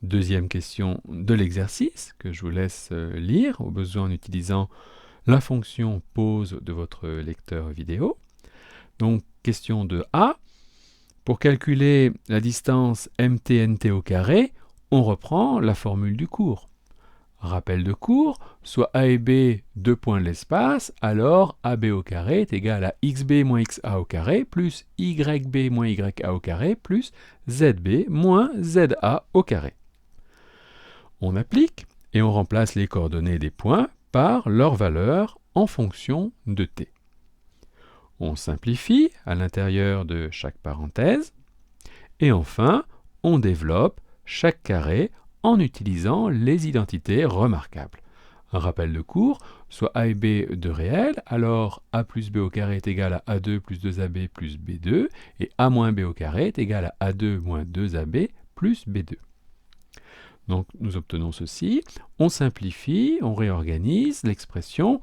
Deuxième question de l'exercice que je vous laisse lire, au besoin en utilisant la fonction pause de votre lecteur vidéo. Donc, question de A. Pour calculer la distance MTNT au carré, on reprend la formule du cours. Rappel de cours, soit A et B, deux points de l'espace, alors AB au carré est égal à XB moins XA au carré plus YB moins YA au carré plus ZB moins ZA au carré. On applique et on remplace les coordonnées des points par leur valeur en fonction de t. On simplifie à l'intérieur de chaque parenthèse. Et enfin, on développe chaque carré en utilisant les identités remarquables. Un rappel de cours, soit A et B de réels, alors A plus B au carré est égal à A2 plus 2AB plus B2, et A moins B au carré est égal à A2 moins 2AB plus B2. Donc nous obtenons ceci, on simplifie, on réorganise l'expression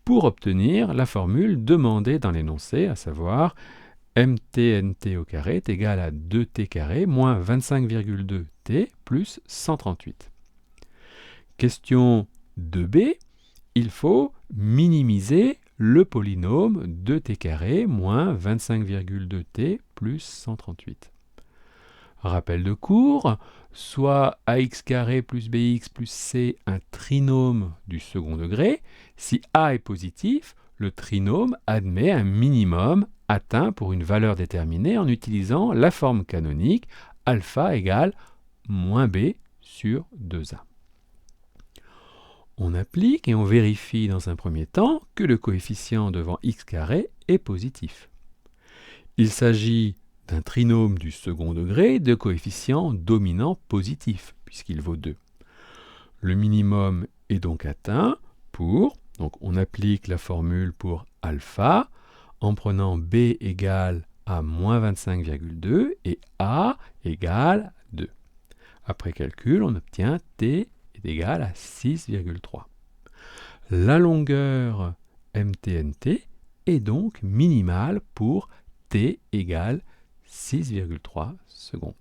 pour obtenir la formule demandée dans l'énoncé, à savoir MTNT au carré est égal à 2t carré moins 25,2t plus 138. Question 2b, il faut minimiser le polynôme 2t carré moins 25,2t plus 138. Rappel de cours, soit ax carré plus bx plus c un trinôme du second degré. Si a est positif, le trinôme admet un minimum atteint pour une valeur déterminée en utilisant la forme canonique alpha égale moins b sur 2a. On applique et on vérifie dans un premier temps que le coefficient devant x carré est positif. Il s'agit d'un trinôme du second degré de coefficient dominant positif, puisqu'il vaut 2. Le minimum est donc atteint pour, donc on applique la formule pour alpha, en prenant b égale à moins 25,2 et a égale 2. Après calcul, on obtient t est égal à 6,3. La longueur MTNT est donc minimale pour t égale 6,3 secondes.